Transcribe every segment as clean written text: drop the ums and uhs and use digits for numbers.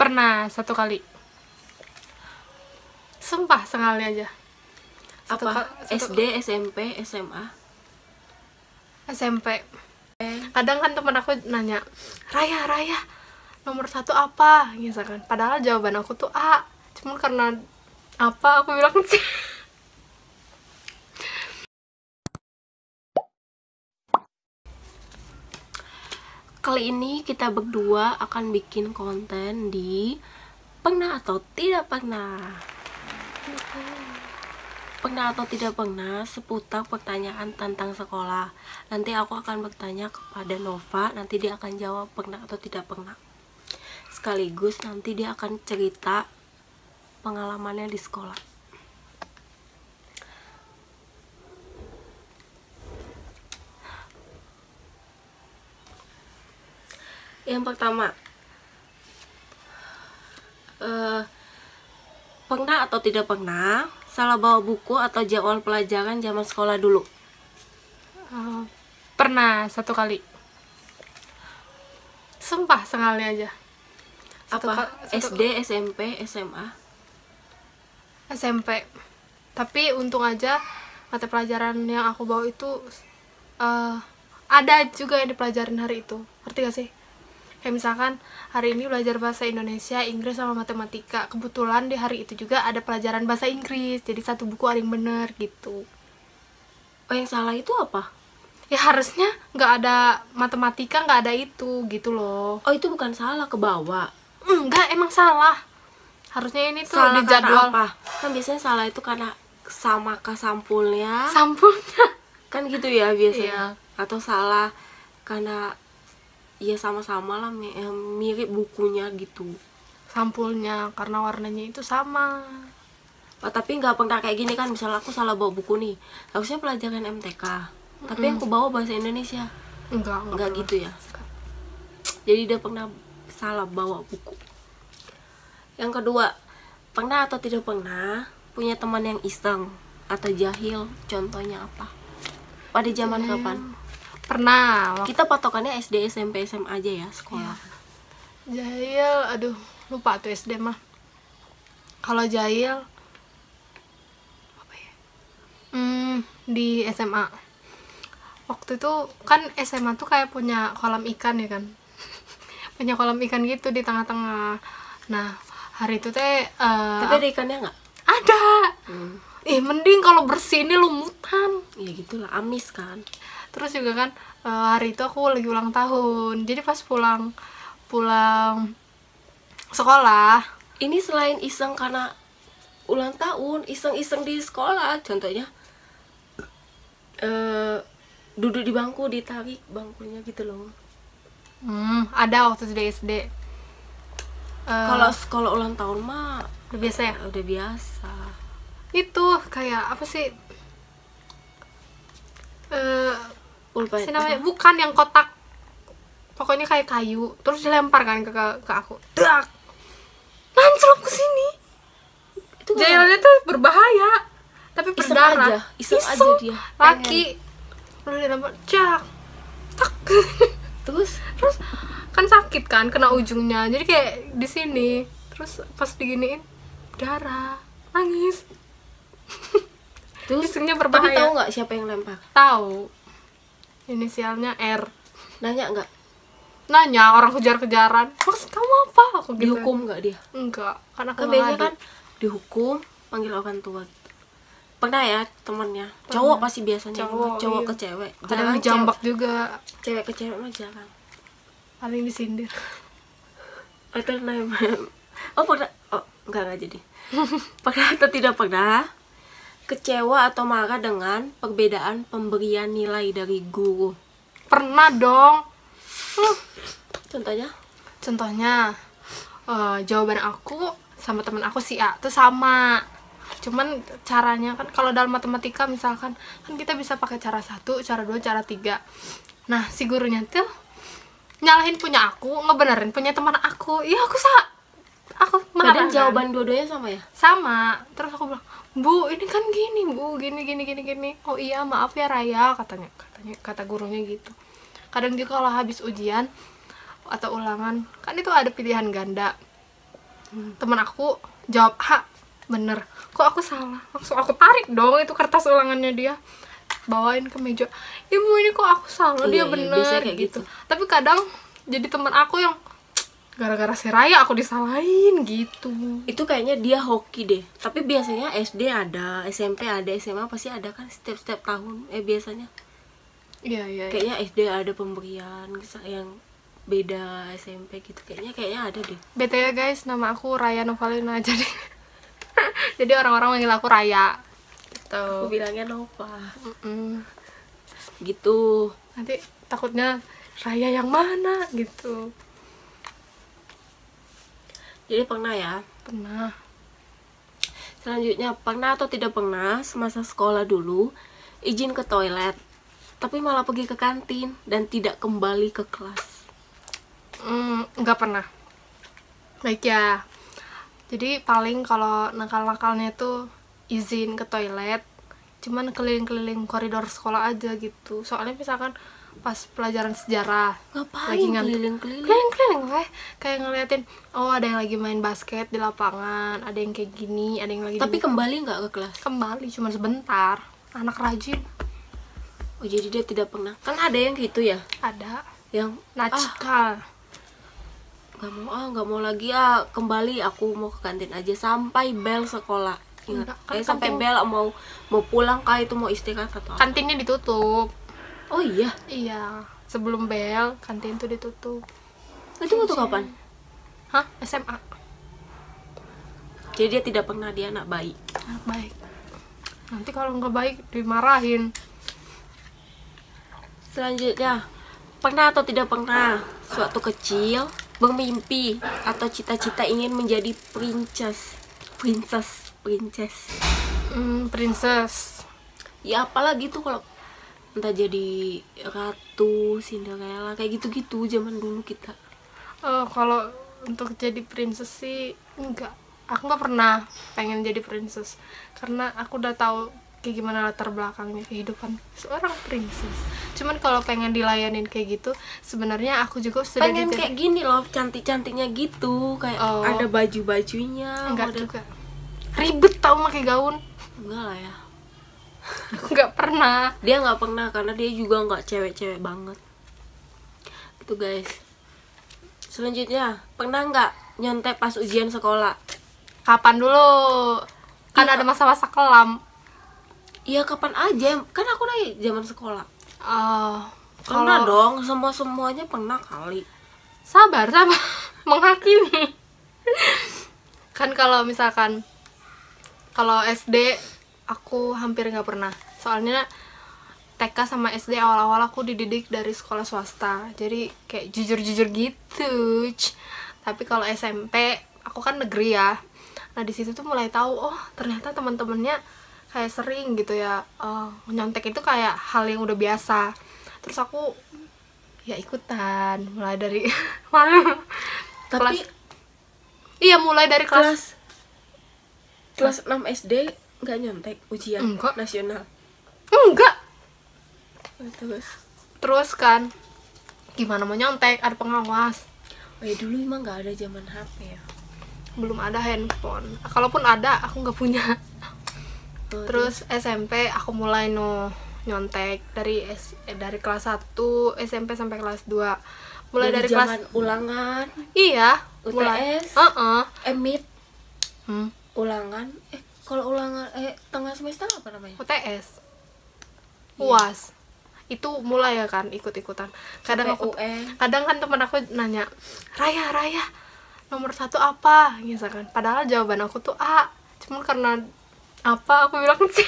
Pernah satu kali. Sumpah sekali aja. SD, SMP, SMA? SMP. Kadang kan teman aku nanya, Raya, nomor 1 apa? Misalkan. Padahal jawaban aku tuh A. Cuma karena apa aku bilang C. Kali ini kita berdua akan bikin konten di pernah atau tidak pernah. Pernah atau tidak pernah seputar pertanyaan tentang sekolah. Nanti aku akan bertanya kepada Nova, nanti dia akan jawab pernah atau tidak pernah. Sekaligus nanti dia akan cerita pengalamannya di sekolah. Yang pertama, pernah atau tidak pernah salah bawa buku atau jadwal pelajaran zaman sekolah dulu? Pernah satu kali. Sumpah sekali aja. SD, SMP, SMA? SMP. Tapi untung aja mata pelajaran yang aku bawa itu ada juga yang dipelajarin hari itu. Ngerti gak sih? Kayak misalkan hari ini belajar bahasa Indonesia, Inggris sama matematika. Kebetulan di hari itu juga ada pelajaran bahasa Inggris. Jadi satu buku ada yang bener gitu. Oh, yang salah itu apa? Ya harusnya nggak ada matematika, nggak ada itu gitu loh. Oh, itu bukan salah, ke bawah. Enggak, emang salah. Harusnya ini tuh Salah di jadwal. karena apa? Kan biasanya salah itu karena sama sampulnya. Sampulnya. Kan gitu ya biasanya. Iya. Atau salah karena ya sama-sama lah mirip bukunya gitu. Sampulnya karena warnanya itu sama. Oh, tapi nggak pernah kayak gini kan, misalnya aku salah bawa buku nih, harusnya pelajaran MTK, tapi aku bawa bahasa Indonesia. Nggak Enggak gitu ya. Jadi dia pernah salah bawa buku. Yang kedua, pernah atau tidak pernah punya teman yang iseng atau jahil? Contohnya apa? Pada zaman kapan? Pernah. Kita patokannya SD, SMP, SMA aja ya sekolah. Jahil, aduh lupa tuh SD mah. Kalau jahil apa ya? Di SMA. Waktu itu kan SMA tuh kayak punya kolam ikan ya kan. Punya kolam ikan gitu di tengah-tengah. Nah, hari itu teh Tapi ada ikannya nggak? ada. Mending kalau bersih, ini lumutan. Ya gitulah, amis kan. Terus juga kan hari itu aku lagi ulang tahun. Jadi pas pulang sekolah, Ini selain iseng karena ulang tahun, iseng-iseng di sekolah, contohnya duduk di bangku, ditarik bangkunya gitu loh. ada waktu itu di SD. Kalau sekolah ulang tahun mah Udah biasa ya? udah biasa. Itu kayak apa sih? Pulpen Si namanya bukan yang kotak. Pokoknya kayak kayu, terus dilempar kan ke aku. Dak. Langsung ke sini. itu Jahilnya tuh berbahaya. Tapi iseng berdarah. aja, iseng aja dia. Laki. Terus dilempar, jak. Tak. Terus Kan sakit kan kena ujungnya. Jadi kayak di sini. Terus pas diginiin darah, nangis. Isengnya tapi berbahaya. tahu nggak siapa yang lempar? Tahu. Inisialnya R. Nanya nggak? Nanya, orang kejar-kejaran. Maksud kamu apa? Aku gitu. Dihukum nggak dia? Enggak, karena aku Kan nggak biasanya ngadu. kan dihukum, panggil orang tua. Pernah ya temennya? Cowok pasti biasanya. Cowok, Cowok iya. ke cewek. Kadang Jarang dijambak juga. cewek ke cewek mah jarang. Paling disindir. Atau pernah? Oh, enggak jadi. Pernah atau tidak pernah kecewa atau marah dengan perbedaan pemberian nilai dari guru? Pernah dong. Contohnya? Contohnya jawaban aku sama temen aku si A tuh sama. Cuman caranya kan kalau dalam matematika misalkan kan kita bisa pakai cara 1, cara 2, cara 3. Nah, si gurunya tuh nyalahin punya aku, ngebenerin punya teman aku. Iya, aku marah. Padahal kan? jawaban dua-duanya sama ya? Sama. Terus aku bilang, "Bu, ini kan gini, Bu. Gini. Oh iya, maaf ya Raya," kata gurunya gitu. Kadang juga kalau habis ujian atau ulangan, kan itu ada pilihan ganda. Temen aku jawab A, bener. Kok aku salah? Langsung aku tarik dong itu kertas ulangannya dia, bawain ke meja. Ibu, ini kok aku salah, dia Iya, bener biasanya kayak gitu. Tapi kadang jadi temen aku yang gara-gara si Raya aku disalahin gitu. Itu kayaknya dia hoki deh. Tapi biasanya SD ada, SMP ada, SMA pasti ada kan setiap tahun. Biasanya. Iya. Kayaknya SD ada pemberian yang beda SMP gitu. Kayaknya ada deh. BTW guys, nama aku Raya Novalina. Jadi orang-orang manggil aku Raya gitu. Aku bilangnya Nova. Gitu. Gitu. Nanti takutnya Raya yang mana gitu. Jadi pernah ya? Pernah. Selanjutnya, pernah atau tidak pernah semasa sekolah dulu izin ke toilet tapi malah pergi ke kantin dan tidak kembali ke kelas? Nggak pernah. Baik ya. Jadi paling kalau nakal-nakalnya tuh izin ke toilet, cuman keliling-keliling koridor sekolah aja gitu. Soalnya misalkan pas pelajaran sejarah Ngapain lagi keliling-keliling kayak ngeliatin, oh ada yang lagi main basket di lapangan, ada yang kayak gini, ada yang lagi Tapi di- kembali nggak ke kelas? kembali cuman sebentar. Anak rajin Oh, jadi dia tidak pernah. Kan ada yang gitu ya, ada, yang nakal. nggak mau lagi kembali, aku mau ke kantin aja sampai bel sekolah. Ingat, Enggak, kan sampai kantin- bel mau pulang kah itu mau istirahat atau apa? Kantinnya ditutup. Oh iya, Iya, sebelum bel kantin tuh ditutup. itu waktu kapan? Hah? SMA. Jadi dia tidak pernah, dia anak baik. Anak baik. Nanti kalau nggak baik dimarahin. Selanjutnya, pernah atau tidak pernah suatu kecil bermimpi atau cita-cita ingin menjadi princess? Princess. Ya apalagi tuh kalau entah jadi ratu, Cinderella, kayak gitu-gitu zaman dulu kita. Kalau untuk jadi princess sih enggak. Aku nggak pernah pengen jadi princess karena aku udah tahu kayak gimana latar belakangnya kehidupan seorang princess. Cuman kalau pengen dilayanin kayak gitu, sebenarnya aku juga sudah Pengen kayak gini loh, cantik-cantiknya gitu, kayak Oh. ada baju-bajunya. enggak model- juga. Ribet tau pakai gaun. Enggak lah ya. Aku nggak pernah. Dia nggak pernah karena dia juga nggak cewek-cewek banget. Gitu guys. Selanjutnya, pernah nggak nyontek pas ujian sekolah? Kapan dulu? Kan Iya. ada masa-masa kelam. Iya kapan aja, kan aku lagi zaman sekolah. Pernah Kalau dong, semuanya pernah kali. sabar menghakimi. Kan kalau misalkan kalau SD aku hampir nggak pernah, soalnya TK sama SD awal-awal aku dididik dari sekolah swasta, jadi kayak jujur-jujur gitu. Tapi kalau SMP aku kan negeri ya, nah di situ tuh mulai tahu, oh ternyata teman-temannya kayak sering gitu ya, nyontek itu kayak hal yang udah biasa. Terus aku ya ikutan mulai dari malu. Tapi Iya, mulai dari kelas kelas 6 SD nggak nyontek ujian Enggak. nasional. enggak. Terus Kan gimana mau nyontek, ada pengawas. dulu emang nggak ada zaman HP ya. Belum ada handphone, kalaupun ada aku nggak punya. Terus SMP aku mulai nyontek dari kelas 1 SMP sampai kelas 2. Mulai dari zaman kelas ulangan, iya, UTS, mulai MIT, Hmm, ulangan. Kalau ulangan tengah semester apa namanya? UTS. Iya. UAS. Itu mulai ya kan ikut-ikutan. Kadang UN. kan teman aku nanya, Raya nomor 1 apa misalkan, padahal jawaban aku tuh A, cuman karena apa aku bilang C.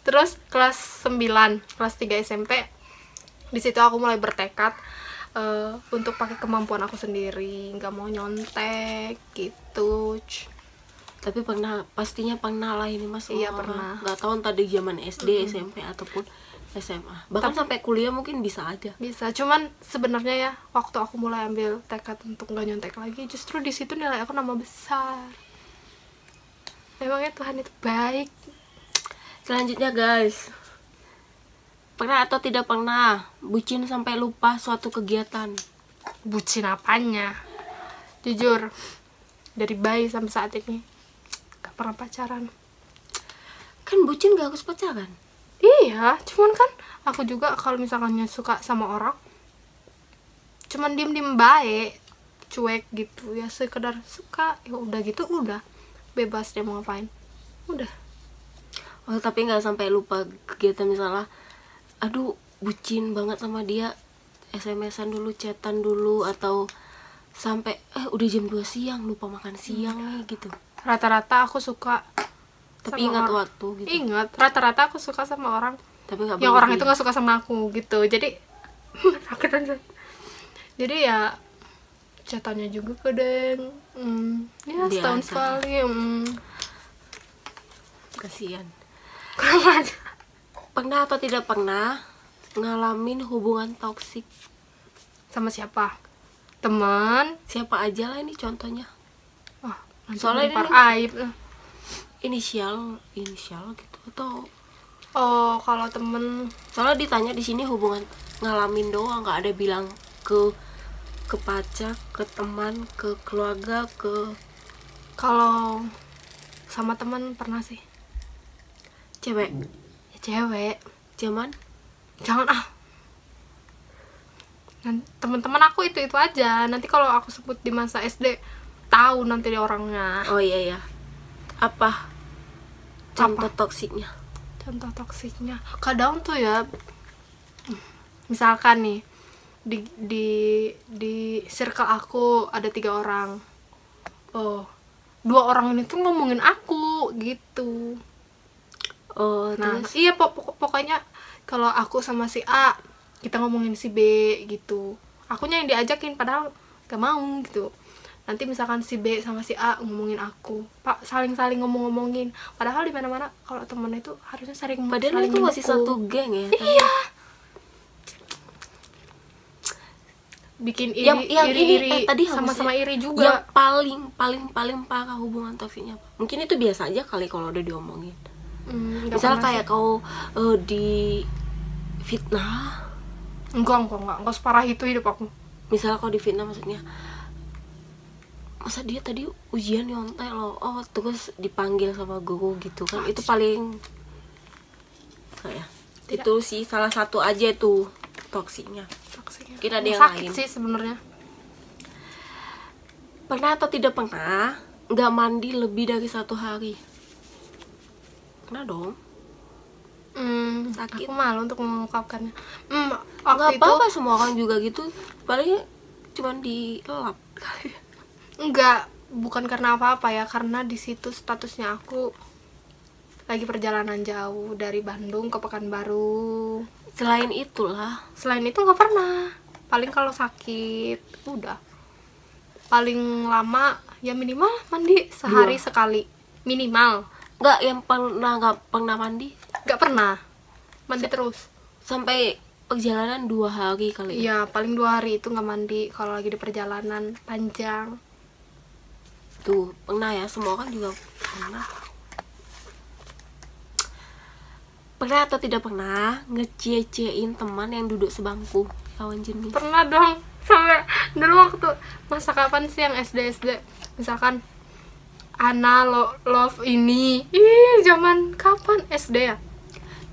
Terus kelas 9 kelas 3 SMP, di situ aku mulai bertekad untuk pakai kemampuan aku sendiri, nggak mau nyontek gitu. Tapi pastinya pernah lah ini mas. Iya, pernah. Nggak tahu entah di zaman SD, SMP ataupun SMA. Bahkan sampai kuliah mungkin bisa aja. Bisa, cuman sebenarnya ya waktu aku mulai ambil tekad untuk nggak nyontek lagi, justru di situ nilai aku nambah besar. Memangnya Tuhan itu baik. Selanjutnya guys, pernah atau tidak pernah bucin sampai lupa suatu kegiatan? Bucin apanya? Jujur, dari bayi sampai saat ini gak pernah pacaran. Kan bucin gak harus pacaran. Iya, cuman kan aku juga kalau misalkan suka sama orang cuman diem baik, cuek gitu ya, sekedar suka ya udah gitu, udah bebas dia mau ngapain, udah. Oh tapi nggak sampai lupa kegiatan, misalnya aduh bucin banget sama dia, SMS-an dulu, chatan dulu, atau sampai udah jam 2 siang lupa makan siang nih gitu. Rata-rata aku suka Tapi sama ingat orang. waktu gitu. Ingat, rata-rata aku suka sama orang Tapi nggak yang orang itu berlebihan. nggak suka sama aku gitu, jadi sakit aja. Jadi ya chatannya juga kadang ya Dia setahun aja. sekali. Kasian. Kurang aja. Pernah atau tidak pernah ngalamin hubungan toksik? Sama siapa? Teman? Siapa aja lah ini contohnya. Oh, nanti Soalnya lempar ini aib. inisial gitu atau Oh, kalau temen, soalnya ditanya di sini hubungan ngalamin doang, nggak ada bilang ke pacar, ke teman, ke keluarga, ke kalau sama temen pernah sih. cewek. Ya cewek. Zaman Jangan teman-teman aku itu aja. Nanti kalau aku sebut di masa SD, tahu nanti dia orangnya. oh iya ya, apa contoh toksiknya? Contoh toksiknya kadang tuh ya, misalkan nih di circle aku ada 3 orang. Oh, 2 orang ini tuh ngomongin aku gitu. Oh Nah, terus iya pokoknya kalau aku sama si A kita ngomongin si B gitu. Akunya yang diajakin padahal gak mau gitu. Nanti misalkan si B sama si A ngomongin aku, Pak, saling ngomongin. Padahal di mana-mana kalau temen itu harusnya padahal saling itu masih mendukung. satu geng ya. Iya. Bikin Yang iri tadi sama-sama iri yang juga. paling parah hubungan toksiknya apa? Mungkin itu biasa aja kali kalau udah diomongin. Nggak Misalnya pernah kayak sih. kau di fitnah, enggak separah itu hidup aku. misalnya kau di fitnah, maksudnya masa dia tadi ujian nyontek loh, oh terus dipanggil sama guru gitu kan, itu paling kayak Tidak. itu sih salah satu aja tuh toksiknya. Toksiknya. Kira ada yang Sakit lain. sih sebenarnya. Pernah atau tidak pernah nggak mandi lebih dari 1 hari? Pernah dong. Sakit. Aku malu untuk mengungkapkannya. Nggak Waktu itu apa-apa, semua orang juga gitu, paling cuman dilap kali. enggak, bukan karena apa-apa ya, karena di situ statusnya aku lagi perjalanan jauh dari Bandung ke Pekanbaru. Selain itulah, Selain itu nggak pernah. Paling kalau sakit udah. Paling lama ya minimal mandi sehari 2. sekali minimal. nggak pernah mandi Nggak pernah mandi terus. sampai perjalanan 2 hari kali ya. Iya, paling 2 hari itu nggak mandi kalau lagi di perjalanan panjang. Tuh pernah ya, semua kan juga pernah. Pernah atau tidak pernah ngecie-ciein teman yang duduk sebangku lawan jenis? Pernah dong, sampai dulu waktu masa kapan sih yang SD misalkan Ana love ini, zaman kapan SD ya?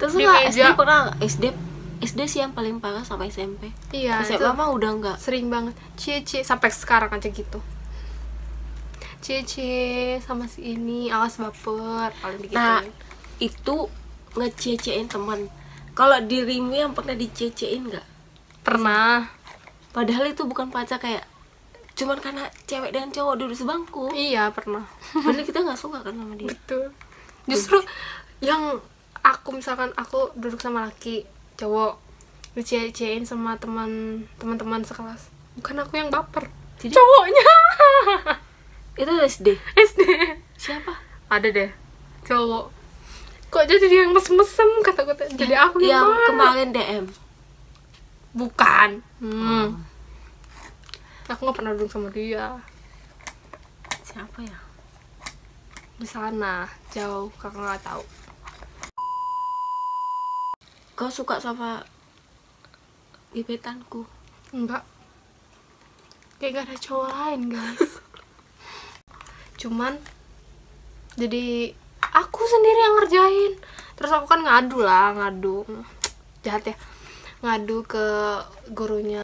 Terus Di nggak SD meja. pernah? SD sih yang paling parah, sama SMP. Iya, SMA itu mah udah nggak. sering banget cie sampai sekarang aja gitu. Cie sama si ini, awas baper, paling digituin. Nah itu ngecie-ciein teman. Kalau dirimu yang pernah dicie-ciein nggak? Pernah. Padahal itu bukan pacar, kayak cuman karena cewek dan cowok duduk sebangku. Iya, pernah. Padahal kita nggak suka kan sama dia. Betul. Justru yang aku misalkan aku duduk sama laki cowok dicie-ciein sama teman-teman sekelas, bukan aku yang baper. Jadi Cowoknya. itu SD. SD. Siapa? Ada deh cowok. Kok jadi dia yang mesem-mesem kata-kata. Jadi aku yang mana? kemarin DM. Bukan. Aku nggak pernah duduk sama dia. Siapa ya? Di sana jauh, kakak nggak tahu. Kau suka sama gebetanku? Enggak. kayak gak ada cowok lain guys. Cuman jadi aku sendiri yang ngerjain. Terus aku kan ngadu jahat ya, ngadu ke gurunya